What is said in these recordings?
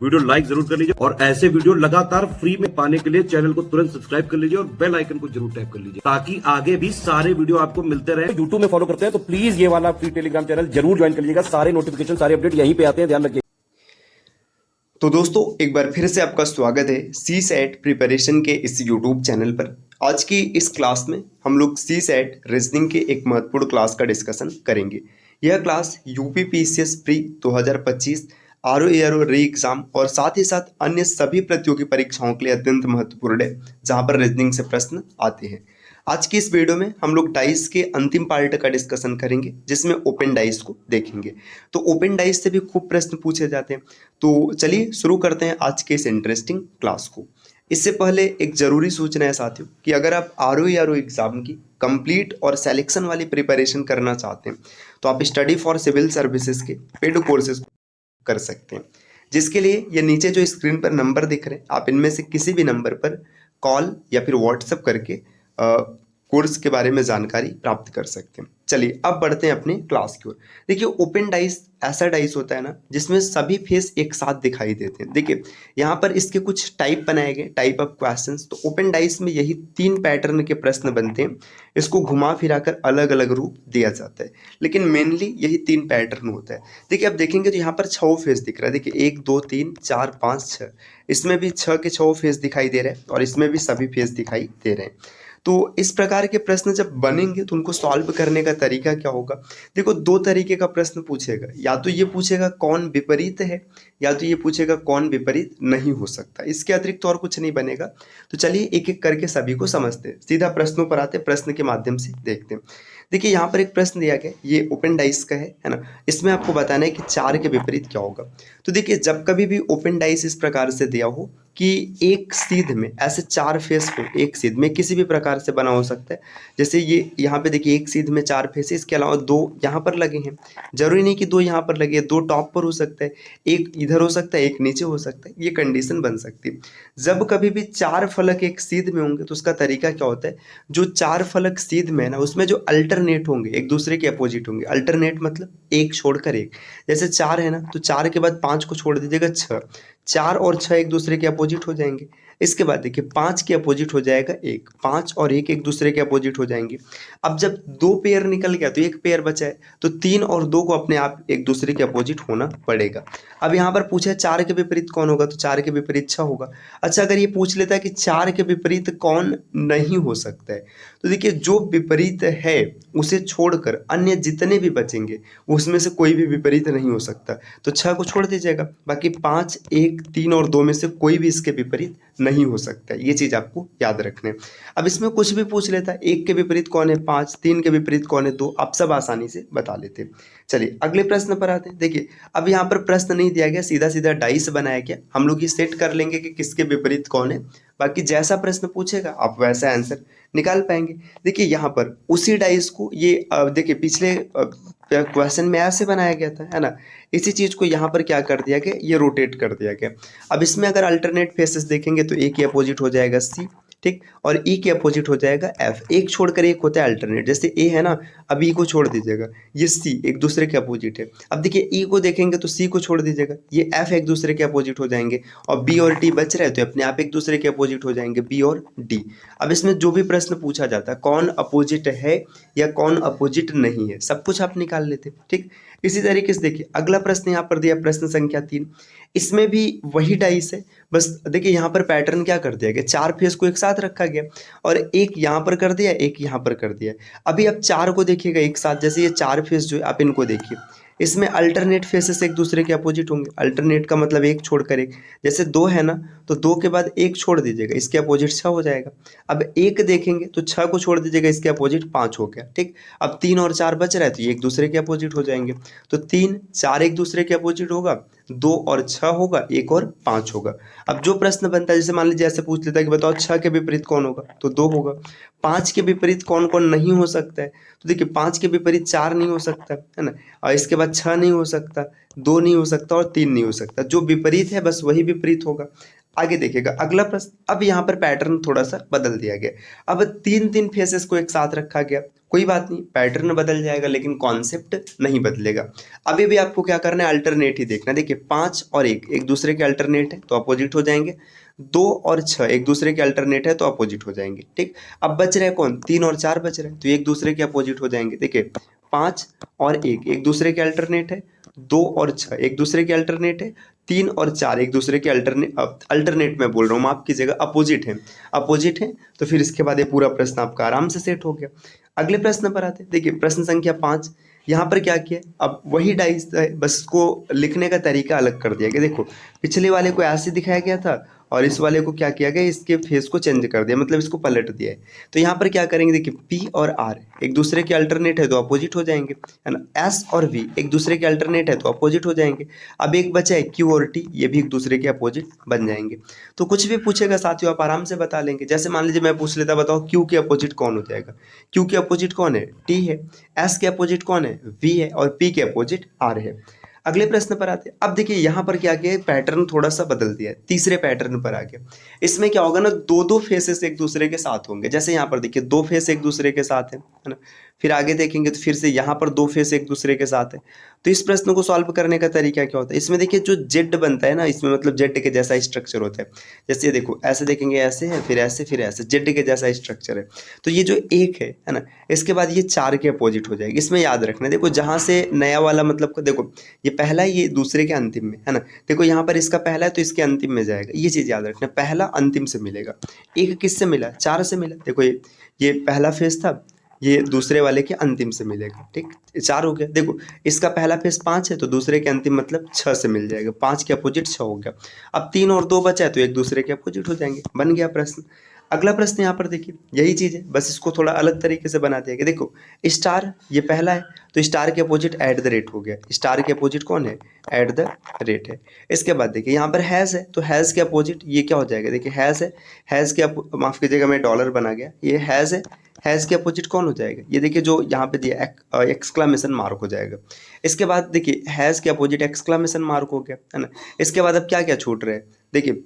Video like जरूर कर लीजिए और ऐसे वीडियो लगातार फ्री में पाने के लिए चैनल को तुरंत सब्सक्राइब कर लीजिए और बेल आइकन को जरूर टैप कर लीजिए ताकि आगे भी सारे वीडियो आपको मिलते रहे। यूट्यूब में फॉलो करते हैं तो प्लीज ये वाला फ्री टेलीग्राम चैनल जरूर ज्वाइन कर लीजिएगा। सारे नोटिफिकेशन सारे अपडेट यहीं पे आते हैं, ध्यान रखिए। तो दोस्तों एक बार फिर से आपका स्वागत है सी सेट प्रिपरेशन के इस यूट्यूब चैनल पर। आज की इस क्लास में हम लोग सी सेट रीजनिंग के एक महत्वपूर्ण क्लास का डिस्कशन करेंगे। यह class UP PCS pre 2025 RO ARO री एग्जाम और साथ ही साथ अन्य सभी प्रतियोगी परीक्षाओं के लिए अत्यंत महत्वपूर्ण है, जहां पर रीजनिंग से प्रश्न आते हैं। आज की इस वीडियो में हम लोग डाइस के अंतिम पार्ट का डिस्कशन करेंगे, जिसमें ओपन डाइस को देखेंगे। तो ओपन डाइस से भी खूब प्रश्न पूछे जाते हैं। तो चलिए शुरू करते हैं आज के इस इंटरेस्टिंग क्लास को। इससे पहले एक जरूरी सूचना है साथियों कि अगर आप आरओ आरओ एग्जाम की कंप्लीट और सिलेक्शन वाली प्रिपरेशन करना चाहते हैं तो आप स्टडी फॉर सिविल सर्विसेज के पेड कोर्सेज कर सकते हैं, जिसके लिए ये नीचे जो स्क्रीन पर नंबर दिख रहे हैं, आप इनमें से किसी भी नंबर पर कॉल या फिर व्हाट्सएप करके कोर्स के बारे में जानकारी प्राप्त कर सकते हैं। चलिए अब बढ़ते हैं अपने क्लास की ओर। देखिए ओपन डाइस ऐसा डाइस होता है ना जिसमें सभी फेस एक साथ दिखाई देते हैं। देखिए यहाँ पर इसके कुछ टाइप बनाए गए, टाइप ऑफ क्वेश्चंस। तो ओपन डाइस में यही 3 पैटर्न के प्रश्न बनते हैं। इसको घुमा फिराकर अलग अलग रूप दिया जाता है, लेकिन मेनली यही 3 पैटर्न होता है। देखिए अब देखेंगे तो यहाँ पर 6 फेस दिख रहा है। देखिए 1 2 3 4 5 6, इसमें भी 6 के 6 फेस दिखाई दे रहे हैं और इसमें भी सभी फेस दिखाई दे रहे हैं। तो इस प्रकार के प्रश्न जब बनेंगे तो उनको सॉल्व करने का तरीका क्या होगा। देखो 2 तरीके का प्रश्न पूछेगा, या तो ये पूछेगा कौन विपरीत है, या तो ये पूछेगा कौन विपरीत नहीं हो सकता। इसके अतिरिक्त तो और कुछ नहीं बनेगा। तो चलिए एक एक करके सभी को समझते हैं, सीधा प्रश्नों पर आते हैं, प्रश्न के माध्यम से देखते हैं। देखिए यहाँ पर एक प्रश्न दिया गया, ये ओपन डाइस का है ना। इसमें आपको बताना है कि 4 के विपरीत क्या होगा। तो देखिए जब कभी भी ओपन डाइस इस प्रकार से दिया हो कि एक सीध में ऐसे 4 फेस हो, एक सीध में किसी भी प्रकार से बना हो सकता है। जैसे ये यहाँ पे देखिए एक सीध में 4 फेस है, इसके अलावा 2 यहाँ पर लगे हैं। जरूरी नहीं कि 2 यहाँ पर लगे, 2 टॉप पर हो सकता है, एक इधर हो सकता है, एक नीचे हो सकता है। ये कंडीशन बन सकती है। जब कभी भी 4 फलक एक सीध में होंगे तो उसका तरीका क्या होता है, जो 4 फलक सीध में है ना उसमें जो अल्टरनेट होंगे, एक दूसरे के अपोजिट होंगे। अल्टरनेट मतलब एक छोड़कर एक। जैसे 4 है ना तो 4 के बाद 5 को छोड़ दीजिएगा 6, 4 और 6 एक दूसरे के अपोजिट हो जाएंगे। इसके बाद देखिए 5 के अपोजिट हो जाएगा 1, 5 और 1 एक दूसरे के अपोजिट हो जाएंगे। अब जब 2 पेयर निकल गया तो 1 पेयर बचा है, तो 3 और 2 को अपने आप एक दूसरे के अपोजिट होना पड़ेगा। अब यहाँ पर पूछा 4 के विपरीत कौन होगा, तो 4 के विपरीत 6 होगा। अच्छा अगर ये पूछ लेता है कि 4 के विपरीत कौन नहीं हो सकता है, तो देखिए जो विपरीत है उसे छोड़कर अन्य जितने भी बचेंगे उसमें से कोई भी विपरीत नहीं हो सकता। तो 6 को छोड़ दीजिएगा, बाकी 5, 1, 3 और 2 में से कोई भी इसके विपरीत नहीं हो सकता। ये चीज आपको याद रखना है। अब इसमें कुछ भी पूछ लेता है, 1 के विपरीत कौन है 5, 3 के विपरीत कौन है 2, आप सब आसानी से बता लेते हैं। चलिए अगले प्रश्न पर आते हैं। देखिए अब यहाँ पर प्रश्न नहीं दिया गया, सीधा सीधा डाइस बनाया गया। हम लोग ये सेट कर लेंगे कि किसके विपरीत कौन है, बाकी जैसा प्रश्न पूछेगा आप वैसा आंसर निकाल पाएंगे। देखिए यहाँ पर उसी डाइस को ये देखिए पिछले क्वेश्चन में ऐसे बनाया गया था, है ना। इसी चीज को यहाँ पर क्या कर दिया गया, ये रोटेट कर दिया गया। अब इसमें अगर अल्टरनेट फेसेस देखेंगे तो ए के अपोजिट हो जाएगा सी, ठीक, और ई के अपोजिट हो जाएगा एफ। एक छोड़कर एक होता है अल्टरनेट, जैसे ए है ना, अब ई को छोड़ दीजिएगा, ये सी एक दूसरे के अपोजिट है। अब देखिए ई को देखेंगे तो सी को छोड़ दीजिएगा, ये एफ एक दूसरे के अपोजिट हो जाएंगे, और बी और डी बच रहे हैं तो अपने आप एक दूसरे के अपोजिट हो जाएंगे, बी और डी। अब इसमें जो भी प्रश्न पूछा जाता है कौन अपोजिट है या कौन अपोजिट नहीं है, सब कुछ आप निकाल लेते, ठीक। इसी तरीके से देखिए अगला प्रश्न यहाँ पर दिया, प्रश्न संख्या 3। इसमें भी वही डाइस है, बस देखिए यहाँ पर पैटर्न क्या कर दिया गया, 4 फेस को एक साथ रखा गया और एक यहाँ पर कर दिया, एक यहाँ पर कर दिया। अभी आप 4 को देखिएगा एक साथ, जैसे ये 4 फेस जो है आप इनको देखिए, इसमें अल्टरनेट फेसेस एक दूसरे के अपोजिट होंगे। अल्टरनेट का मतलब एक छोड़कर एक, जैसे 2 है ना तो 2 के बाद 1 छोड़ दीजिएगा, इसके अपोजिट 6 हो जाएगा। अब 1 देखेंगे तो 6 को छोड़ दीजिएगा, इसके अपोजिट 5 हो गया, ठीक। अब 3 और 4 बच रहा है तो ये एक दूसरे के अपोजिट हो जाएंगे। तो 3 4 एक दूसरे के अपोजिट होगा, 2 और 6 होगा, 1 और 5 होगा। अब जो प्रश्न बनता है, जैसे मान लीजिए ऐसे पूछ लेता है कि बताओ 6 के विपरीत कौन होगा, तो 2 होगा। 5 के विपरीत कौन कौन नहीं हो सकता है, तो देखिए 5 के विपरीत 4 नहीं हो सकता है ना, और इसके बाद 6 नहीं हो सकता, 2 नहीं हो सकता और 3 नहीं हो सकता। जो विपरीत है बस वही विपरीत होगा। आगे देखिएगा अगला प्रश्न। अब यहाँ पर पैटर्न थोड़ा सा बदल दिया गया। अब तीन तीन फेसेस को एक साथ रखा गया, कोई बात नहीं, पैटर्न बदल जाएगा लेकिन कॉन्सेप्ट नहीं बदलेगा। अभी भी आपको क्या करना है, अल्टरनेट ही देखना। देखिए 5 और 1 एक दूसरे के अल्टरनेट है तो अपोजिट हो जाएंगे। 2 और 6 एक दूसरे के अल्टरनेट है तो अपोजिट हो जाएंगे। ठीक, अब बच रहे कौन, 3 और 4 बच रहे हैं तो एक दूसरे के अपोजिट हो जाएंगे। देखिए 5 और 1 एक दूसरे के अल्टरनेट है, 2 और 6 एक दूसरे के अल्टरनेट है, 3 और 4 एक दूसरे के अल्टरनेट में बोल रहा हूँ, माफ कीजिएगा, अपोजिट है। अपोजिट है तो फिर इसके बाद ये पूरा प्रश्न आपका आराम से सेट हो गया। अगले प्रश्न पर आते हैं। देखिए प्रश्न संख्या 5, यहाँ पर क्या किया, अब वही डाइस है, बस इसको लिखने का तरीका अलग कर दिया गया। देखो पिछले वाले को ऐसे दिखाया गया था और इस वाले को क्या किया गया, इसके फेस को चेंज कर दिया, मतलब इसको पलट दिया है। तो यहाँ पर क्या करेंगे, देखिए P और R एक दूसरे के अल्टरनेट है तो अपोजिट हो जाएंगे, है ना। S और V एक दूसरे के अल्टरनेट है तो अपोजिट हो जाएंगे। अब एक बचा है Q और T, ये भी एक दूसरे के अपोजिट बन जाएंगे। तो कुछ भी पूछेगा साथियों आप आराम से बता लेंगे। जैसे मान लीजिए मैं पूछ लेता, बताओ Q के अपोजिट कौन हो जाएगा। Q के अपोजिट कौन है, T है। S के अपोजिट कौन है, V है। और P के अपोजिट R है। अगले प्रश्न पर आते हैं। अब देखिए यहाँ पर क्या किया, पैटर्न थोड़ा सा बदल दिया है, तीसरे पैटर्न पर आ गया। इसमें क्या होगा ना, दो दो फेसेस एक दूसरे के साथ होंगे। जैसे यहाँ पर देखिए 2 फेस एक दूसरे के साथ है ना। फिर आगे देखेंगे तो फिर से यहाँ पर 2 फेस एक दूसरे के साथ है। तो इस प्रश्न को सॉल्व करने का तरीका क्या होता है, इसमें देखिए जो जेड बनता है ना, इसमें मतलब जेड के जैसा स्ट्रक्चर होता है। जैसे ये देखो ऐसे देखेंगे, ऐसे है, फिर ऐसे, फिर ऐसे, जेड के जैसा स्ट्रक्चर है। तो ये जो 1 है ना, इसके बाद ये 4 के अपोजिट हो जाएगी। इसमें याद रखना, देखो जहाँ से नया वाला मतलब देखो ये पहला है, ये दूसरे के अंतिम में है ना। देखो यहाँ पर इसका पहला है तो इसके अंतिम में जाएगा, ये चीज याद रखना, पहला अंतिम से मिलेगा। 1 किससे मिला, 4 से मिला। देखो ये पहला फेस था, ये दूसरे वाले के अंतिम से मिलेगा। ठीक, 4 हो गया। देखो इसका पहला फेस 5 है तो दूसरे के अंतिम मतलब 6 से मिल जाएगा, 5 के अपोजिट 6 हो गया। अब 3 और 2 बचा है तो एक दूसरे के अपोजिट हो जाएंगे, बन गया प्रश्न। अगला प्रश्न यहाँ पर देखिए यही चीज है, बस इसको थोड़ा अलग तरीके से बना दिया गया। देखो स्टार ये पहला है तो स्टार के अपोजिट एट द रेट हो गया। स्टार के अपोजिट कौन है, एट द रेट है। इसके बाद देखिए यहाँ पर हैज़ है तो हैज़ के अपोजिट ये क्या हो जाएगा, देखिए हैज़ है, हैज़ के माफ कीजिएगा मैं डॉलर बना गया, ये हैज़ है, हैज़ के अपोजिट कौन हो जाएगा, ये देखिए जो यहाँ पे दिया एक्सक्लामेशन मार्क हो जाएगा। इसके बाद देखिए हैज़ के अपोजिट एक्सक्लामेशन मार्क हो गया, है ना। इसके बाद अब क्या क्या छूट रहा है, देखिए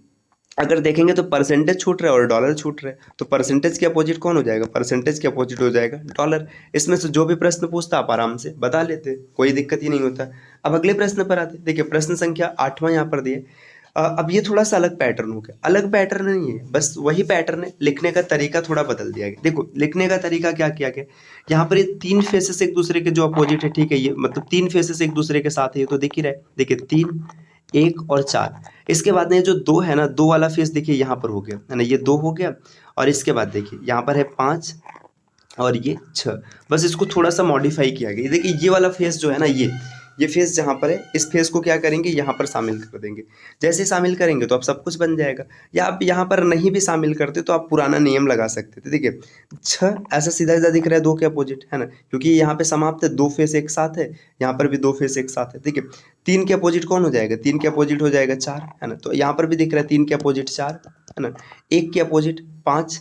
अगर देखेंगे तो परसेंटेज छूट रहा है और डॉलर छूट रहा है। तो परसेंटेज के अपोजिट कौन हो जाएगा, परसेंटेज के अपोजिट हो जाएगा डॉलर। इसमें से जो भी प्रश्न पूछता आप आराम से बता लेते, कोई दिक्कत ही नहीं होता। अब अगले प्रश्न पर आते, देखिए प्रश्न संख्या 8वां यहाँ पर दिए। अब ये थोड़ा सा अलग पैटर्न हो गया, अलग पैटर्न नहीं है, बस वही पैटर्न है, लिखने का तरीका थोड़ा बदल दिया गया। देखो लिखने का तरीका क्या किया गया, यहाँ पर ये 3 फेसेस एक दूसरे के जो अपोजिट है, ठीक है, ये मतलब 3 फेसेस एक दूसरे के साथ है, ये तो दिख ही रहा है। देखिए 3, 1 और 4। इसके बाद में जो 2 है ना, 2 वाला फेस देखिए यहाँ पर हो गया, है ना, ये 2 हो गया। और इसके बाद देखिए यहाँ पर है 5 और ये 6। बस इसको थोड़ा सा मॉडिफाई किया गया। देखिए ये वाला फेस जो है ना, ये फेस जहाँ पर है, इस फेस को क्या करेंगे, यहाँ पर शामिल कर देंगे। जैसे शामिल करेंगे तो अब सब कुछ बन जाएगा। या आप यहाँ पर नहीं भी शामिल करते तो आप पुराना नियम लगा सकते थे। देखिए 6 ऐसा सीधा सीधा दिख रहा है 2 के अपोजिट, है ना, क्योंकि यहाँ पे समाप्त है, 2 फेस एक साथ है, यहाँ पर भी 2 फेस एक साथ है। देखिए 3 के अपोजिट कौन हो जाएगा, 3 के अपोजिट हो जाएगा 4, है ना। तो यहाँ पर भी दिख रहा है 3 के अपोजिट 4, है ना। 1 के अपोजिट 5,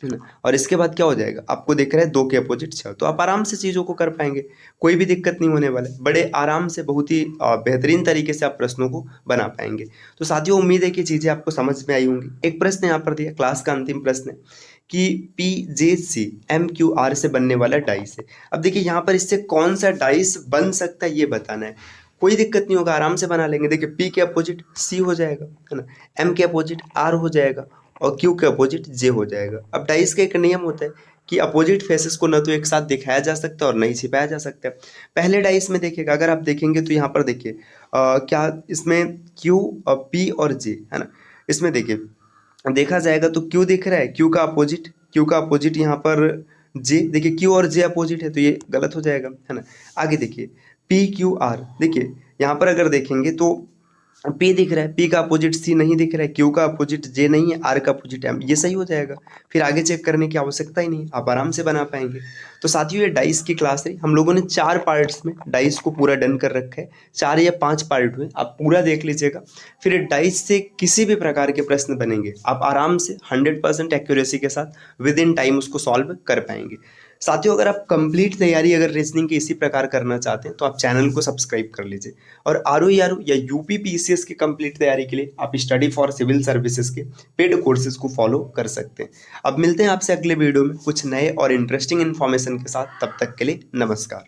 है ना। और इसके बाद क्या हो जाएगा, आपको दिख रहा है 2 के अपोजिट 6। तो आप आराम से चीज़ों को कर पाएंगे, कोई भी दिक्कत नहीं होने वाला है। बड़े आराम से बहुत ही बेहतरीन तरीके से आप प्रश्नों को बना पाएंगे। तो साथियों उम्मीद है कि चीज़ें आपको समझ में आई होंगी। एक प्रश्न यहाँ पर दिया, क्लास का अंतिम प्रश्न है कि PJC MQR से बनने वाला डाइस है। अब देखिए यहाँ पर इससे कौन सा डाइस बन सकता है ये बताना है। कोई दिक्कत नहीं होगा, आराम से बना लेंगे। देखिए P के अपोजिट C हो जाएगा, है ना, M के अपोजिट R हो जाएगा और Q के अपोजिट J हो जाएगा। अब डाइस का एक नियम होता है कि अपोजिट फेसेस को न तो एक साथ दिखाया जा सकता है और नहीं छिपाया जा सकता है। पहले डाइस में देखिएगा, अगर आप देखेंगे तो यहाँ पर देखिए क्या इसमें Q और P और J, है ना। इसमें देखिए देखा जाएगा तो Q दिख रहा है, Q का अपोजिट यहाँ पर J, देखिए Q और J अपोजिट है तो ये गलत हो जाएगा, है ना। आगे देखिए PQR, देखिए यहाँ पर अगर देखेंगे तो P दिख रहा है, P का अपोजिट C नहीं दिख रहा है, Q का अपोजिट J नहीं है, R का अपोजिट M, ये सही हो जाएगा। फिर आगे चेक करने की आवश्यकता ही नहीं, आप आराम से बना पाएंगे। तो साथियों ये डाइस की क्लास रही, हम लोगों ने 4 पार्ट्स में डाइस को पूरा डन कर रखा है। 4 या 5 पार्ट हुए, आप पूरा देख लीजिएगा। फिर डाइस से किसी भी प्रकार के प्रश्न बनेंगे, आप आराम से 100% एक्यूरेसी के साथ विद इन टाइम उसको सॉल्व कर पाएंगे। साथियों, अगर आप कंप्लीट तैयारी अगर रीजनिंग की इसी प्रकार करना चाहते हैं तो आप चैनल को सब्सक्राइब कर लीजिए। और आरओ या यूपी पीसीएस की कंप्लीट तैयारी के लिए आप स्टडी फॉर सिविल सर्विसेज के पेड कोर्सेज को फॉलो कर सकते हैं। अब मिलते हैं आपसे अगले वीडियो में कुछ नए और इंटरेस्टिंग इन्फॉर्मेशन के साथ। तब तक के लिए नमस्कार।